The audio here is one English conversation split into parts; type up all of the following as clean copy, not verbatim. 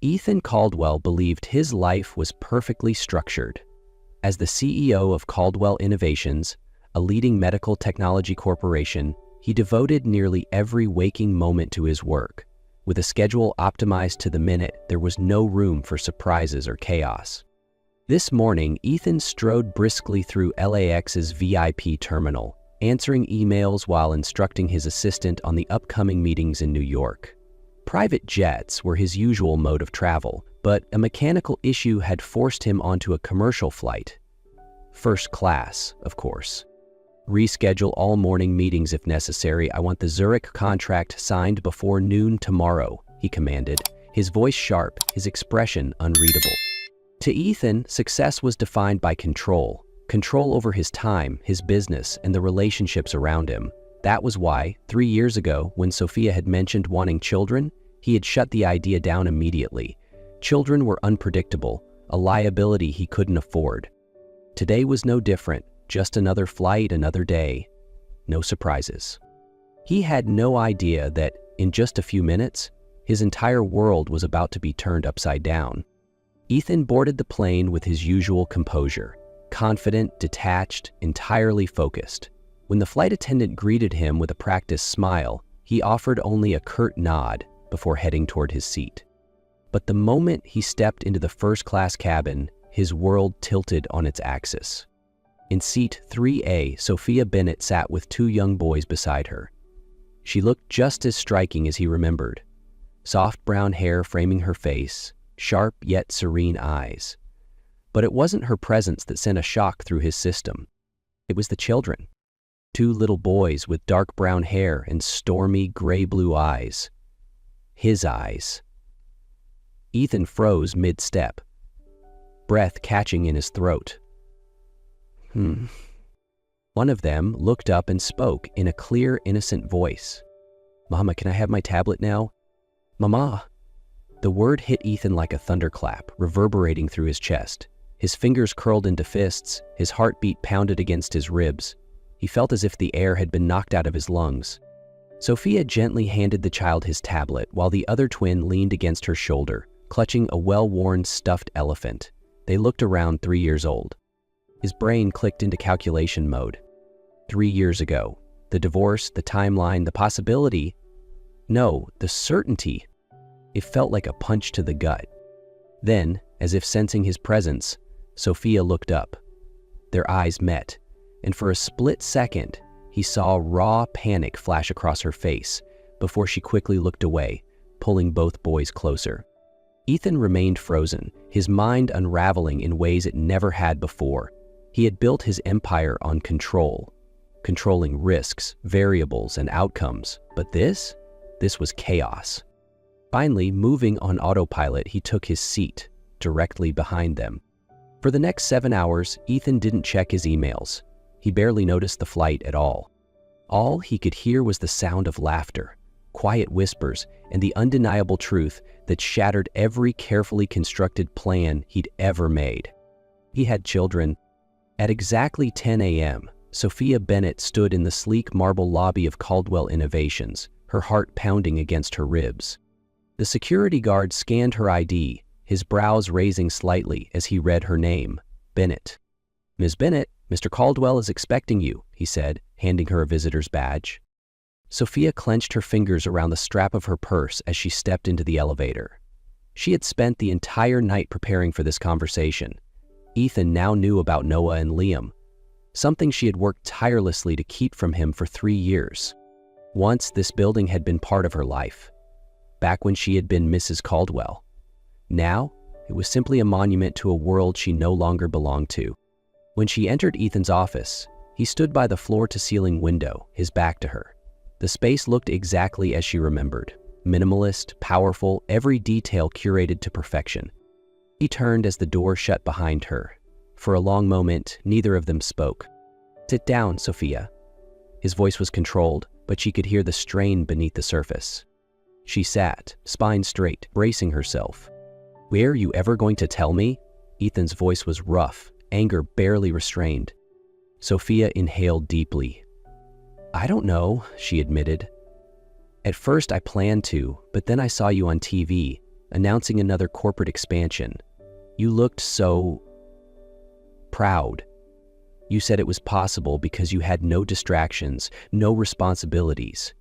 Ethan Caldwell believed his life was perfectly structured. As the CEO of Caldwell Innovations, a leading medical technology corporation, he devoted nearly every waking moment to his work. With a schedule optimized to the minute, there was no room for surprises or chaos. This morning, Ethan strode briskly through LAX's VIP terminal, answering emails while instructing his assistant on the upcoming meetings in New York. Private jets were his usual mode of travel, but a mechanical issue had forced him onto a commercial flight. First class, of course. Reschedule all morning meetings if necessary. I want the Zurich contract signed before noon tomorrow, he commanded, his voice sharp, his expression unreadable. To Ethan, success was defined by control over his time, his business, and the relationships around him. That was why, 3 years ago, when Sophia had mentioned wanting children, he had shut the idea down immediately. Children were unpredictable, a liability he couldn't afford. Today was no different, just another flight, another day. No surprises. He had no idea that, in just a few minutes, his entire world was about to be turned upside down. Ethan boarded the plane with his usual composure, confident, detached, entirely focused. When the flight attendant greeted him with a practiced smile, he offered only a curt nod before heading toward his seat. But the moment he stepped into the first-class cabin, his world tilted on its axis. In seat 3A, Sophia Bennett sat with 2 young boys beside her. She looked just as striking as he remembered. Soft brown hair framing her face, sharp yet serene eyes. But it wasn't her presence that sent a shock through his system. It was the children. 2 little boys with dark brown hair and stormy gray-blue eyes. His eyes. Ethan froze mid-step, breath catching in his throat. One of them looked up and spoke in a clear, innocent voice. "Mama, can I have my tablet now?" "Mama." The word hit Ethan like a thunderclap, reverberating through his chest. His fingers curled into fists, his heartbeat pounded against his ribs. He felt as if the air had been knocked out of his lungs. Sophia gently handed the child his tablet while the other twin leaned against her shoulder, clutching a well-worn stuffed elephant. They looked around 3 years old. His brain clicked into calculation mode. 3 years ago. The divorce, the timeline, the possibility. No, the certainty. It felt like a punch to the gut. Then, as if sensing his presence, Sophia looked up. Their eyes met, and for a split second, he saw raw panic flash across her face before she quickly looked away, pulling both boys closer. Ethan remained frozen, his mind unraveling in ways it never had before. He had built his empire on control, controlling risks, variables, and outcomes. But this was chaos. Finally, moving on autopilot, he took his seat, directly behind them. For the next 7 hours, Ethan didn't check his emails. He barely noticed the flight at all. All he could hear was the sound of laughter, quiet whispers, and the undeniable truth that shattered every carefully constructed plan he'd ever made. He had children. At exactly 10 a.m., Sophia Bennett stood in the sleek marble lobby of Caldwell Innovations, her heart pounding against her ribs. The security guard scanned her ID, his brows raising slightly as he read her name, Bennett. "Ms. Bennett, Mr. Caldwell is expecting you," he said, handing her a visitor's badge. Sophia clenched her fingers around the strap of her purse as she stepped into the elevator. She had spent the entire night preparing for this conversation. Ethan now knew about Noah and Liam, something she had worked tirelessly to keep from him for 3 years. Once, this building had been part of her life, back when she had been Mrs. Caldwell. Now, it was simply a monument to a world she no longer belonged to. When she entered Ethan's office, he stood by the floor-to-ceiling window, his back to her. The space looked exactly as she remembered. Minimalist, powerful, every detail curated to perfection. He turned as the door shut behind her. For a long moment, neither of them spoke. "Sit down, Sophia." His voice was controlled, but she could hear the strain beneath the surface. She sat, spine straight, bracing herself. "Were you ever going to tell me?" Ethan's voice was rough, anger barely restrained. Sophia inhaled deeply. "I don't know," she admitted. "At first I planned to, but then I saw you on TV. announcing another corporate expansion. You looked so proud. You said it was possible because you had no distractions, no responsibilities.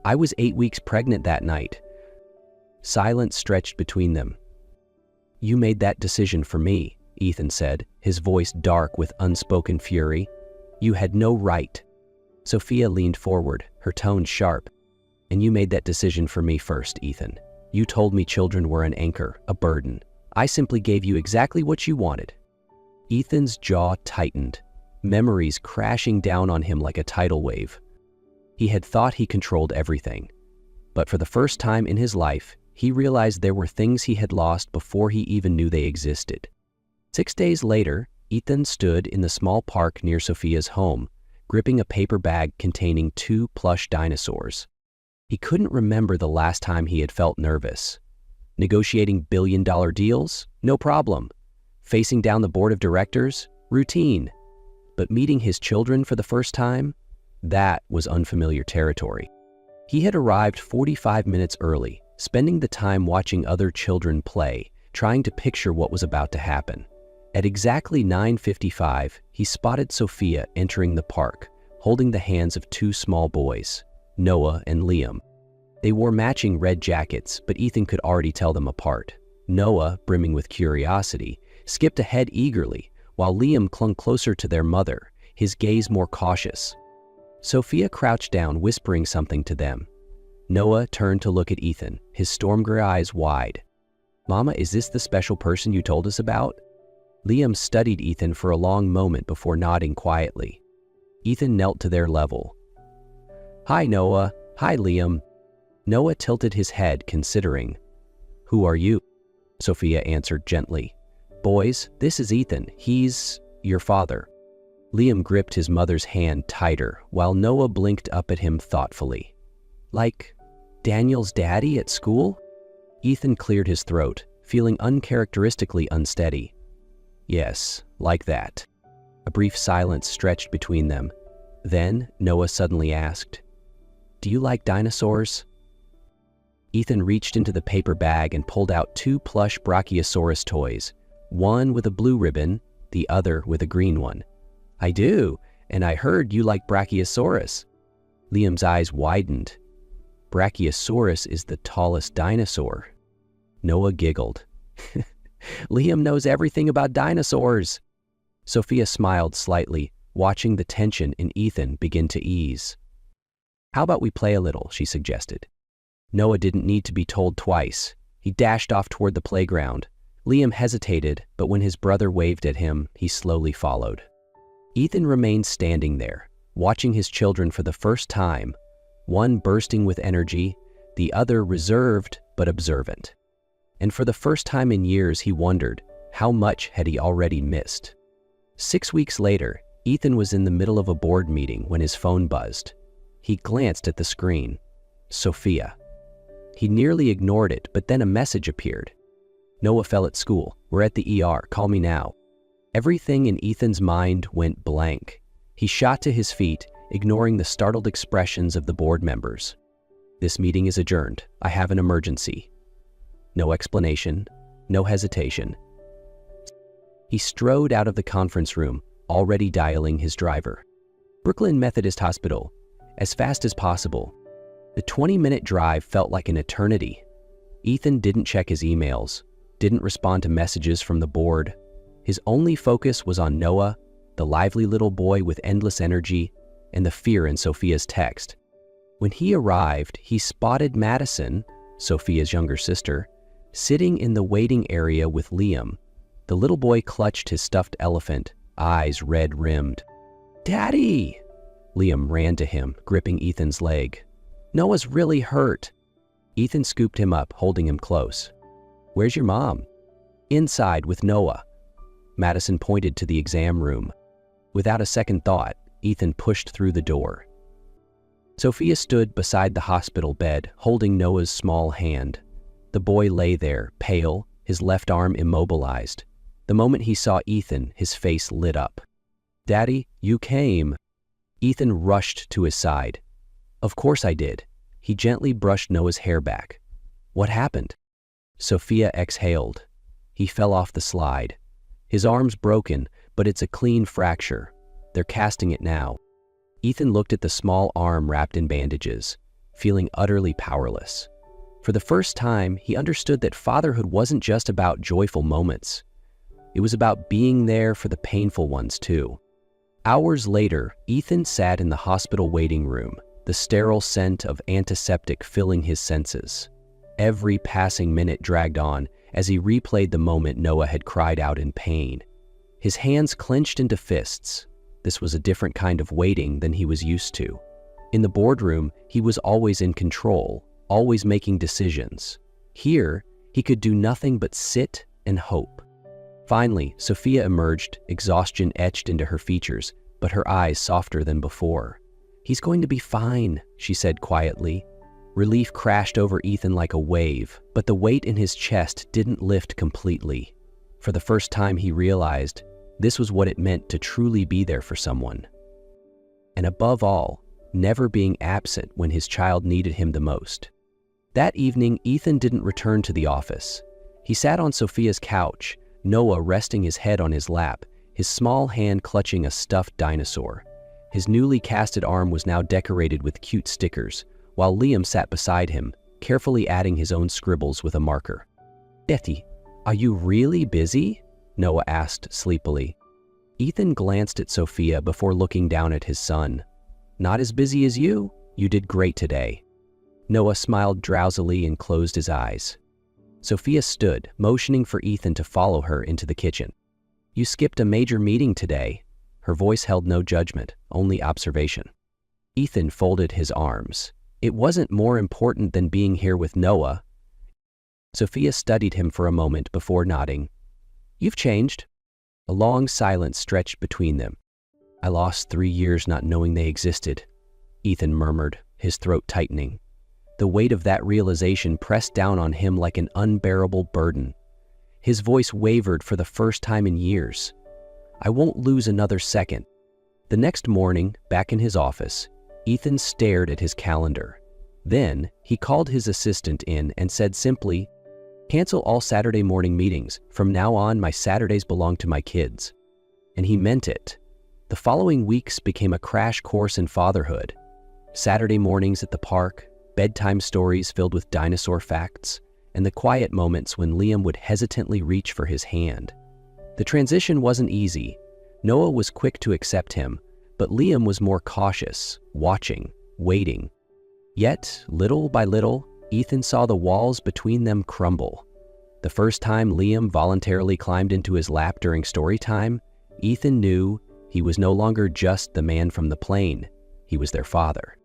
I was 8 weeks pregnant that night. Silence stretched between them. You made that decision for me, Ethan said, his voice dark with unspoken fury. You had no right. Sophia leaned forward, her tone sharp. And you made that decision for me first, Ethan. You told me children were an anchor, a burden. I simply gave you exactly what you wanted. Ethan's jaw tightened, memories crashing down on him like a tidal wave. He had thought he controlled everything. But for the first time in his life, he realized there were things he had lost before he even knew they existed. 6 days later, Ethan stood in the small park near Sophia's home, gripping a paper bag containing 2 plush dinosaurs. He couldn't remember the last time he had felt nervous. Negotiating billion-dollar deals? No problem. Facing down the board of directors? Routine. But meeting his children for the first time? That was unfamiliar territory. He had arrived 45 minutes early, spending the time watching other children play, trying to picture what was about to happen. At exactly 9:55, he spotted Sophia entering the park, holding the hands of 2 small boys, Noah and Liam. They wore matching red jackets, but Ethan could already tell them apart. Noah, brimming with curiosity, skipped ahead eagerly, while Liam clung closer to their mother, his gaze more cautious. Sophia crouched down, whispering something to them. Noah turned to look at Ethan, his storm gray eyes wide. Mama, is this the special person you told us about? Liam studied Ethan for a long moment before nodding quietly. Ethan knelt to their level. Hi, Noah. Hi, Liam. Noah tilted his head, considering. Who are you? Sophia answered gently. Boys, this is Ethan. He's your father. Liam gripped his mother's hand tighter, while Noah blinked up at him thoughtfully. Like Daniel's daddy at school? Ethan cleared his throat, feeling uncharacteristically unsteady. Yes, like that. A brief silence stretched between them. Then Noah suddenly asked, Do you like dinosaurs? Ethan reached into the paper bag and pulled out 2 plush Brachiosaurus toys, one with a blue ribbon, the other with a green one. I do, and I heard you like Brachiosaurus. Liam's eyes widened. Brachiosaurus is the tallest dinosaur. Noah giggled. Liam knows everything about dinosaurs. Sophia smiled slightly, watching the tension in Ethan begin to ease. How about we play a little, she suggested. Noah didn't need to be told twice. He dashed off toward the playground. Liam hesitated, but when his brother waved at him, he slowly followed. Ethan remained standing there, watching his children for the first time, one bursting with energy, the other reserved but observant. And for the first time in years, he wondered, how much had he already missed? 6 weeks later, Ethan was in the middle of a board meeting when his phone buzzed. He glanced at the screen. Sophia. He nearly ignored it, but then a message appeared. Noah fell at school. We're at the ER. Call me now. Everything in Ethan's mind went blank. He shot to his feet, ignoring the startled expressions of the board members. This meeting is adjourned. I have an emergency. No explanation, no hesitation. He strode out of the conference room, already dialing his driver. Brooklyn Methodist Hospital, as fast as possible. The 20-minute drive felt like an eternity. Ethan didn't check his emails, didn't respond to messages from the board. His only focus was on Noah, the lively little boy with endless energy, and the fear in Sophia's text. When he arrived, he spotted Madison, Sophia's younger sister, sitting in the waiting area with Liam. The little boy clutched his stuffed elephant, eyes red-rimmed. Daddy! Liam ran to him, gripping Ethan's leg. Noah's really hurt. Ethan scooped him up, holding him close. Where's your mom? Inside with Noah. Madison pointed to the exam room. Without a second thought, Ethan pushed through the door. Sophia stood beside the hospital bed, holding Noah's small hand. The boy lay there, pale, his left arm immobilized. The moment he saw Ethan, his face lit up. Daddy, you came. Ethan rushed to his side. Of course I did. He gently brushed Noah's hair back. What happened? Sophia exhaled. He fell off the slide. His arm's broken, but it's a clean fracture. They're casting it now. Ethan looked at the small arm wrapped in bandages, feeling utterly powerless. For the first time, he understood that fatherhood wasn't just about joyful moments. It was about being there for the painful ones too. Hours later, Ethan sat in the hospital waiting room, the sterile scent of antiseptic filling his senses. Every passing minute dragged on as he replayed the moment Noah had cried out in pain. His hands clenched into fists. This was a different kind of waiting than he was used to. In the boardroom, he was always in control, always making decisions. Here, he could do nothing but sit and hope. Finally, Sophia emerged, exhaustion etched into her features, but her eyes softer than before. "He's going to be fine," she said quietly. Relief crashed over Ethan like a wave, but the weight in his chest didn't lift completely. For the first time, he realized this was what it meant to truly be there for someone. And above all, never being absent when his child needed him the most. That evening, Ethan didn't return to the office. He sat on Sophia's couch, Noah resting his head on his lap, his small hand clutching a stuffed dinosaur. His newly casted arm was now decorated with cute stickers, while Liam sat beside him, carefully adding his own scribbles with a marker. "Daddy, are you really busy?" Noah asked sleepily. Ethan glanced at Sophia before looking down at his son. "Not as busy as you. You did great today." Noah smiled drowsily and closed his eyes. Sophia stood, motioning for Ethan to follow her into the kitchen. "You skipped a major meeting today." Her voice held no judgment, only observation. Ethan folded his arms. It wasn't more important than being here with Noah. Sophia studied him for a moment before nodding. "You've changed." A long silence stretched between them. "I lost 3 years not knowing they existed," Ethan murmured, his throat tightening. The weight of that realization pressed down on him like an unbearable burden. His voice wavered for the first time in years. "I won't lose another second." The next morning, back in his office, Ethan stared at his calendar. Then, he called his assistant in and said simply, "Cancel all Saturday morning meetings. From now on, my Saturdays belong to my kids." And he meant it. The following weeks became a crash course in fatherhood. Saturday mornings at the park, bedtime stories filled with dinosaur facts, and the quiet moments when Liam would hesitantly reach for his hand. The transition wasn't easy. Noah was quick to accept him, but Liam was more cautious, watching, waiting. Yet, little by little, Ethan saw the walls between them crumble. The first time Liam voluntarily climbed into his lap during story time, Ethan knew he was no longer just the man from the plane. He was their father.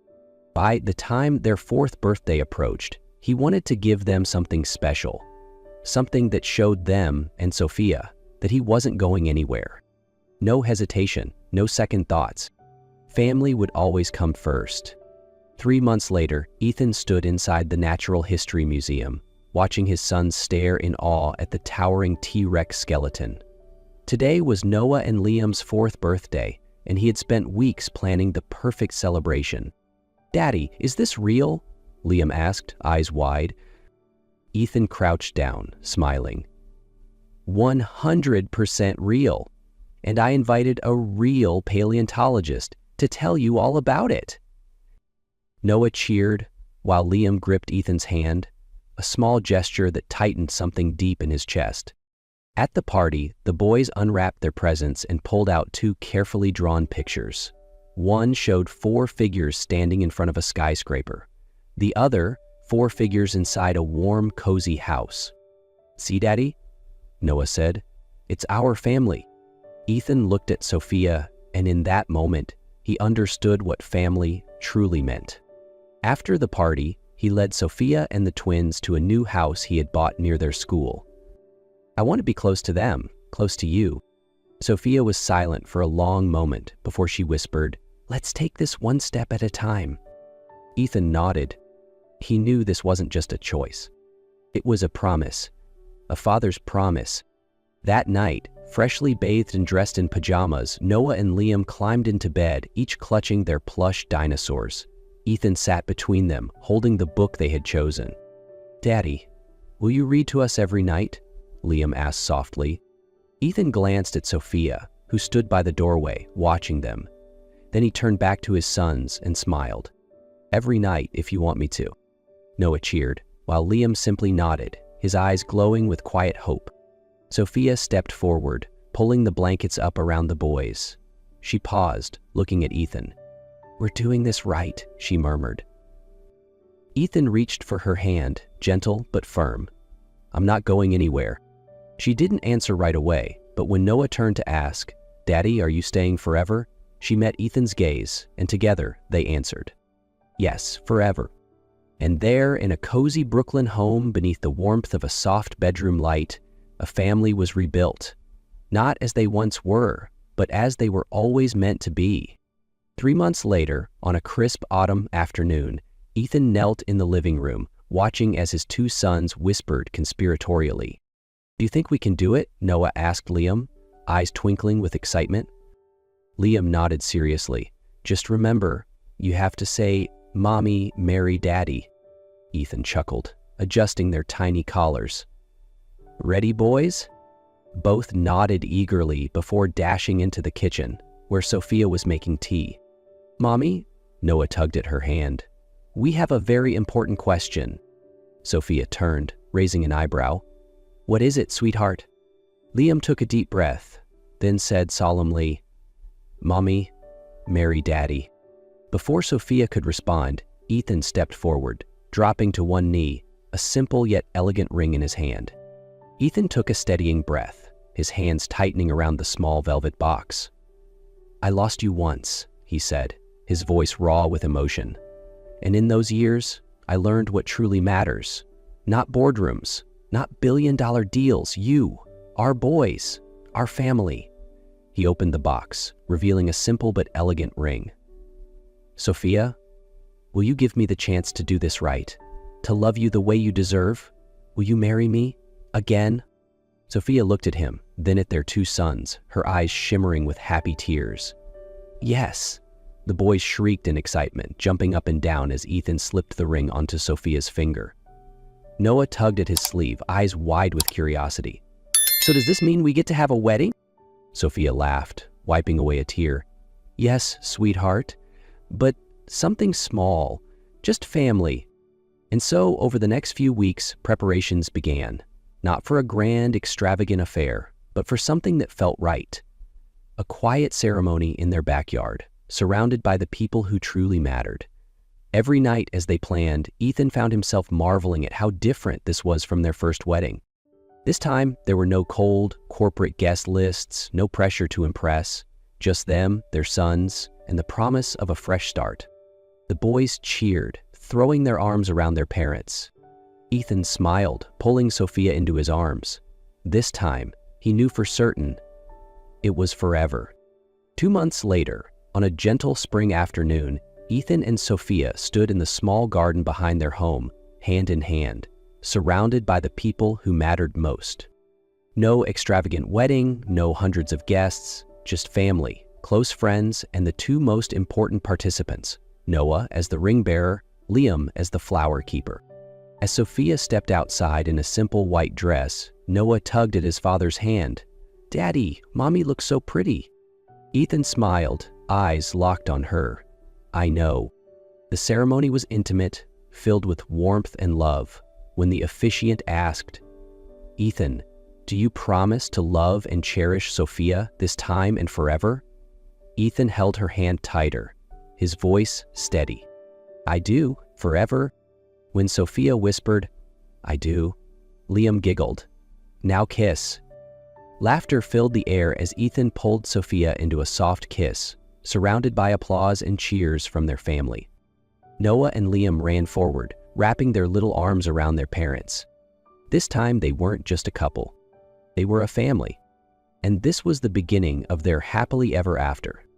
By the time their 4th birthday approached, he wanted to give them something special, something that showed them and Sophia that he wasn't going anywhere. No hesitation, no second thoughts. Family would always come first. 3 months later, Ethan stood inside the Natural History Museum, watching his son stare in awe at the towering T-Rex skeleton. Today was Noah and Liam's 4th birthday, and he had spent weeks planning the perfect celebration. "Daddy, is this real?" Liam asked, eyes wide. Ethan crouched down, smiling. 100% real. And I invited a real paleontologist to tell you all about it." Noah cheered while Liam gripped Ethan's hand, a small gesture that tightened something deep in his chest. At the party, the boys unwrapped their presents and pulled out 2 carefully drawn pictures. One showed 4 figures standing in front of a skyscraper. The other, 4 figures inside a warm, cozy house. "See, Daddy?" Noah said. "It's our family." Ethan looked at Sophia, and in that moment, he understood what family truly meant. After the party, he led Sophia and the twins to a new house he had bought near their school. "I want to be close to them, close to you." Sophia was silent for a long moment before she whispered, "Let's take this one step at a time." Ethan nodded. He knew this wasn't just a choice. It was a promise, a father's promise. That night, freshly bathed and dressed in pajamas, Noah and Liam climbed into bed, each clutching their plush dinosaurs. Ethan sat between them, holding the book they had chosen. "Daddy, Will you read to us every night?" Liam asked softly. Ethan glanced at Sophia, who stood by the doorway, watching them. Then he turned back to his sons and smiled. "Every night, if you want me to." Noah cheered, while Liam simply nodded, his eyes glowing with quiet hope. Sophia stepped forward, pulling the blankets up around the boys. She paused, looking at Ethan. "We're doing this right," she murmured. Ethan reached for her hand, gentle but firm. "I'm not going anywhere." She didn't answer right away, but when Noah turned to ask, "Daddy, are you staying forever?" she met Ethan's gaze, and together they answered, "Yes, forever." And there, in a cozy Brooklyn home beneath the warmth of a soft bedroom light, a family was rebuilt, not as they once were, but as they were always meant to be. 3 months later, on a crisp autumn afternoon, Ethan knelt in the living room, watching as his 2 sons whispered conspiratorially. "Do you think we can do it?" Noah asked Liam, eyes twinkling with excitement. Liam nodded seriously. "Just remember, you have to say, 'Mommy, marry Daddy.'" Ethan chuckled, adjusting their tiny collars. "Ready, boys?" Both nodded eagerly before dashing into the kitchen, where Sophia was making tea. "Mommy?" Noah tugged at her hand. "We have a very important question." Sophia turned, raising an eyebrow. "What is it, sweetheart?" Liam took a deep breath, then said solemnly, "Mommy, marry Daddy." Before Sophia could respond, Ethan stepped forward, dropping to one knee, a simple yet elegant ring in his hand. Ethan took a steadying breath, his hands tightening around the small velvet box. "I lost you once," he said, his voice raw with emotion. "And in those years, I learned what truly matters. Not boardrooms, not billion-dollar deals, you, our boys, our family." He opened the box, revealing a simple but elegant ring. "Sophia, will you give me the chance to do this right? To love you the way you deserve? Will you marry me? Again?" Sophia looked at him, then at their 2 sons, her eyes shimmering with happy tears. "Yes!" The boys shrieked in excitement, jumping up and down as Ethan slipped the ring onto Sophia's finger. Noah tugged at his sleeve, eyes wide with curiosity. "So does this mean we get to have a wedding?" Sophia laughed, wiping away a tear. "Yes, sweetheart, but something small, just family." And so, over the next few weeks, preparations began, not for a grand, extravagant affair, but for something that felt right. A quiet ceremony in their backyard, surrounded by the people who truly mattered. Every night as they planned, Ethan found himself marveling at how different this was from their first wedding. This time, there were no cold, corporate guest lists, no pressure to impress, just them, their sons, and the promise of a fresh start. The boys cheered, throwing their arms around their parents. Ethan smiled, pulling Sophia into his arms. This time, he knew for certain it was forever. 2 months later, on a gentle spring afternoon, Ethan and Sophia stood in the small garden behind their home, hand in hand, surrounded by the people who mattered most. No extravagant wedding, no hundreds of guests, just family, close friends, and the 2 most important participants, Noah as the ring bearer, Liam as the flower keeper. As Sophia stepped outside in a simple white dress, Noah tugged at his father's hand. "Daddy, Mommy looks so pretty." Ethan smiled, eyes locked on her. "I know." The ceremony was intimate, filled with warmth and love. When the officiant asked, "Ethan, do you promise to love and cherish Sophia this time and forever?" Ethan held her hand tighter, his voice steady. "I do, forever." When Sophia whispered, "I do," Liam giggled. "Now kiss." Laughter filled the air as Ethan pulled Sophia into a soft kiss, surrounded by applause and cheers from their family. Noah and Liam ran forward, wrapping their little arms around their parents. This time they weren't just a couple. They were a family. And this was the beginning of their happily ever after.